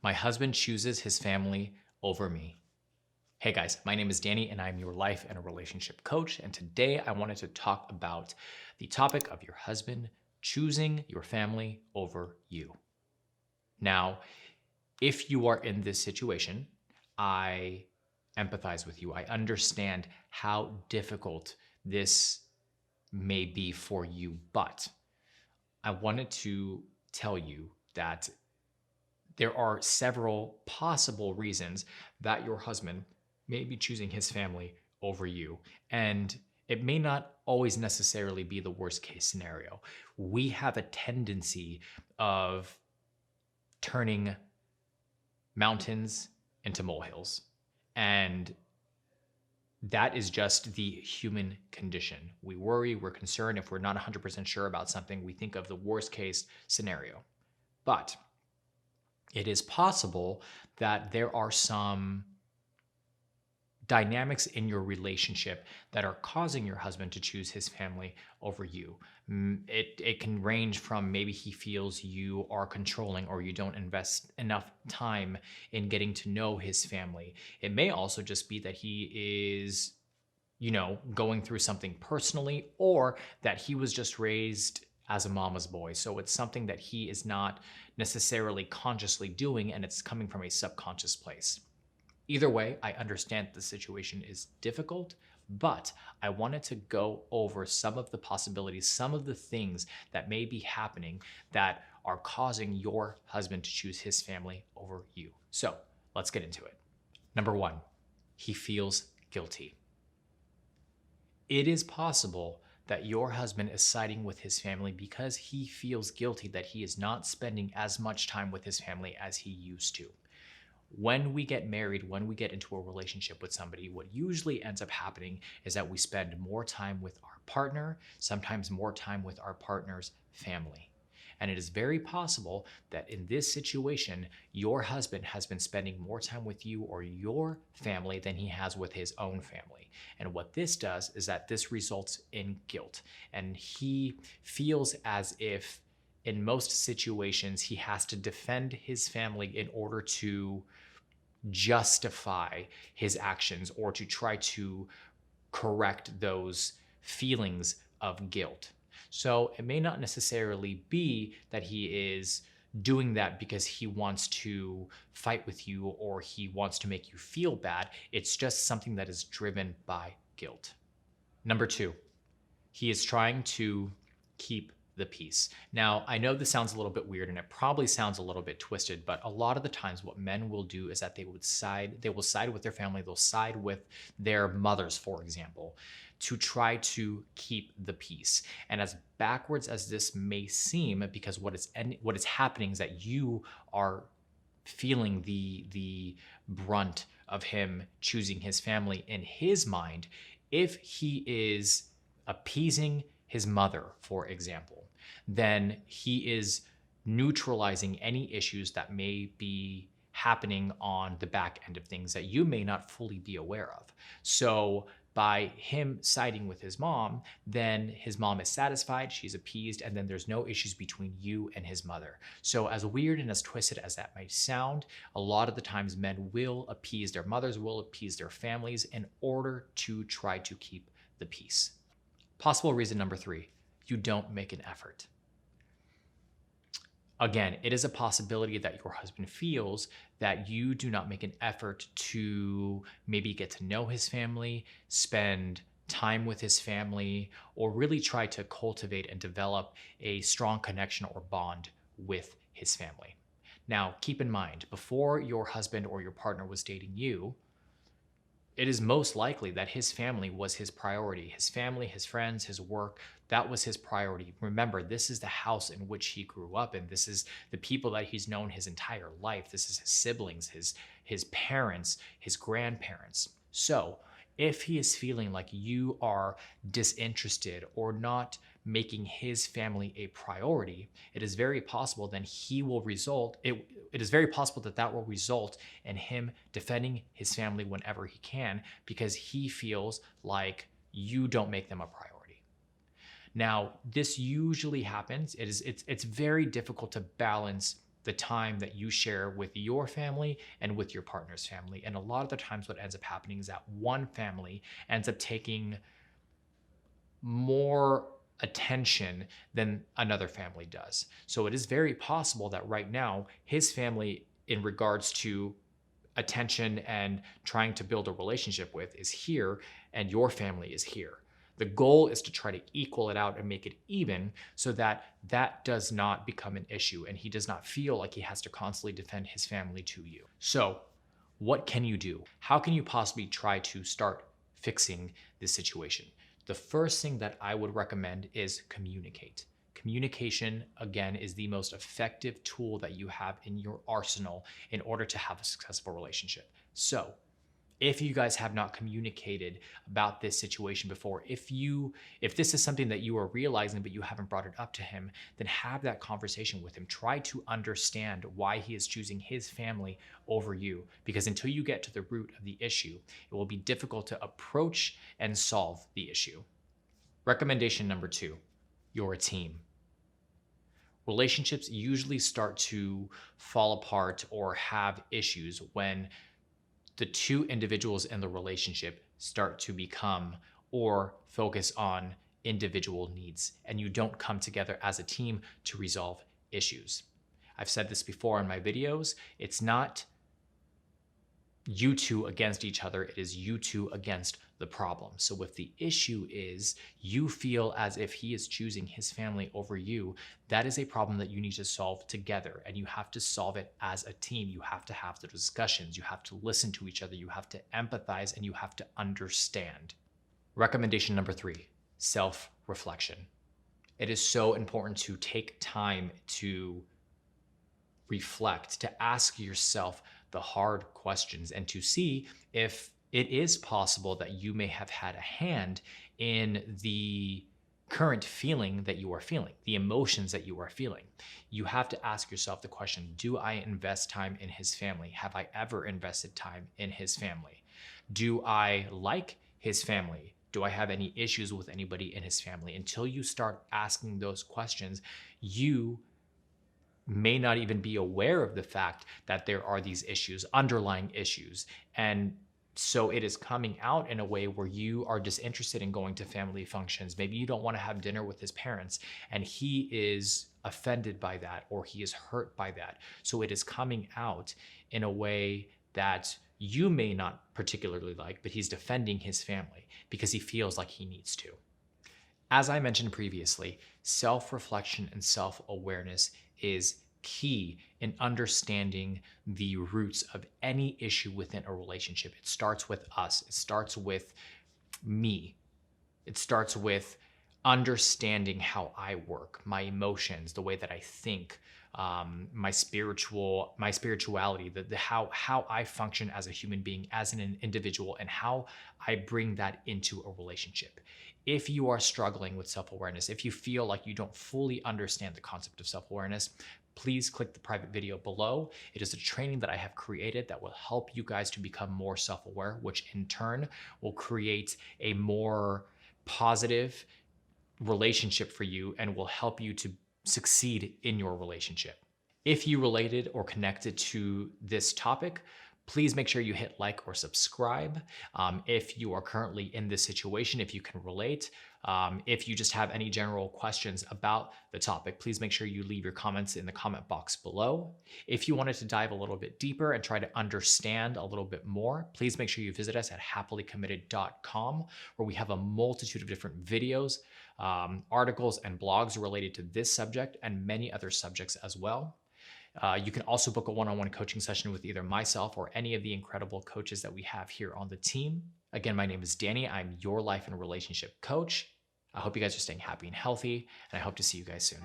My husband chooses his family over me. Hey guys, my name is Danny and I'm your life and relationship coach. And today I wanted to talk about the topic of your husband choosing your family over you. Now, if you are in this situation, I empathize with you. I understand how difficult this may be for you, but I wanted to tell you that there are several possible reasons that your husband may be choosing his family over you. And it may not always necessarily be the worst case scenario. We have a tendency of turning mountains into molehills. And that is just the human condition. We worry, we're concerned. If we're not 100% sure about something, we think of the worst case scenario. But it is possible that there are some dynamics in your relationship that are causing your husband to choose his family over you. It can range from maybe he feels you are controlling or you don't invest enough time in getting to know his family. It may also just be that he is, going through something personally, or that he was just raised as a mama's boy. So it's something that he is not necessarily consciously doing and it's coming from a subconscious place. Either way, I understand the situation is difficult, but I wanted to go over some of the possibilities, some of the things that may be happening that are causing your husband to choose his family over you. So let's get into it. Number one, he feels guilty. It is possible that your husband is siding with his family because he feels guilty that he is not spending as much time with his family as he used to. When we get married, when we get into a relationship with somebody, what usually ends up happening is that we spend more time with our partner, sometimes more time with our partner's family. And it is very possible that in this situation, your husband has been spending more time with you or your family than he has with his own family. And what this does is that this results in guilt. And he feels as if in most situations, he has to defend his family in order to justify his actions or to try to correct those feelings of guilt. So it may not necessarily be that he is doing that because he wants to fight with you or he wants to make you feel bad. It's just something that is driven by guilt. Number two, he is trying to keep the peace. Now, I know this sounds a little bit weird and it probably sounds a little bit twisted, but a lot of the times what men will do is that they will side with their family, they'll side with their mothers, for example, to try to keep the peace. And as backwards as this may seem, because what is happening is that you are feeling the brunt of him choosing his family in his mind. If he is appeasing his mother, for example, then he is neutralizing any issues that may be happening on the back end of things that you may not fully be aware of. So by him siding with his mom, then his mom is satisfied, she's appeased, and then there's no issues between you and his mother. So as weird and as twisted as that might sound, a lot of the times men will appease their mothers, will appease their families in order to try to keep the peace. Possible reason number three, you don't make an effort. Again, it is a possibility that your husband feels that you do not make an effort to maybe get to know his family, spend time with his family, or really try to cultivate and develop a strong connection or bond with his family. Now, keep in mind, before your husband or your partner was dating you, it is most likely that his family was his priority. His family, his friends, his work, that was his priority. Remember, this is the house in which he grew up in. This is the people that he's known his entire life. This is his siblings, his parents, his grandparents. So if he is feeling like you are disinterested or not making his family a priority, it is very possible then it is very possible that that will result in him defending his family whenever he can because he feels like you don't make them a priority. Now, this usually happens. It's very difficult to balance the time that you share with your family and with your partner's family. And a lot of the times what ends up happening is that one family ends up taking more attention than another family does. So it is very possible that right now his family, in regards to attention and trying to build a relationship with, is here, and your family is here. The goal is to try to equal it out and make it even so that that does not become an issue and he does not feel like he has to constantly defend his family to you. So what can you do? How can you possibly try to start fixing this situation? The first thing that I would recommend is communicate. Communication, again, is the most effective tool that you have in your arsenal in order to have a successful relationship. So if you guys have not communicated about this situation before, if this is something that you are realizing but you haven't brought it up to him, then have that conversation with him. Try to understand why he is choosing his family over you, because until you get to the root of the issue, it will be difficult to approach and solve the issue. Recommendation number 2, you're a team. Relationships usually start to fall apart or have issues when the two individuals in the relationship start to become or focus on individual needs, and you don't come together as a team to resolve issues. I've said this before in my videos. It's not you two against each other, it is you two against the problem. So if the issue is you feel as if he is choosing his family over you, that is a problem that you need to solve together, and you have to solve it as a team. You have to have the discussions, you have to listen to each other, you have to empathize, and you have to understand. Recommendation number 3, self-reflection. It is so important to take time to reflect, to ask yourself the hard questions, and to see if it is possible that you may have had a hand in the current feeling that you are feeling, the emotions that you are feeling. You have to ask yourself the question, do I invest time in his family? Have I ever invested time in his family? Do I like his family? Do I have any issues with anybody in his family? Until you start asking those questions, you may not even be aware of the fact that there are these issues, underlying issues. And so it is coming out in a way where you are disinterested in going to family functions. Maybe you don't want to have dinner with his parents, and he is offended by that, or he is hurt by that. So it is coming out in a way that you may not particularly like, but he's defending his family because he feels like he needs to. As I mentioned previously, self-reflection and self-awareness is key in understanding the roots of any issue within a relationship. It starts with us. It starts with me. It starts with understanding how I work, my emotions, the way that I think, my spirituality, how I function as a human being, as an individual, and how I bring that into a relationship. If you are struggling with self-awareness, if you feel like you don't fully understand the concept of self-awareness, please click the private video below. It is a training that I have created that will help you guys to become more self-aware, which in turn will create a more positive relationship for you and will help you to succeed in your relationship. If you related or connected to this topic, please make sure you hit like or subscribe. If you are currently in this situation, if you can relate, if you just have any general questions about the topic, please make sure you leave your comments in the comment box below. If you wanted to dive a little bit deeper and try to understand a little bit more, please make sure you visit us at happilycommitted.com, where we have a multitude of different videos, articles, and blogs related to this subject and many other subjects as well. You can also book a one-on-one coaching session with either myself or any of the incredible coaches that we have here on the team. Again, my name is Danny. I'm your life and relationship coach. I hope you guys are staying happy and healthy, and I hope to see you guys soon.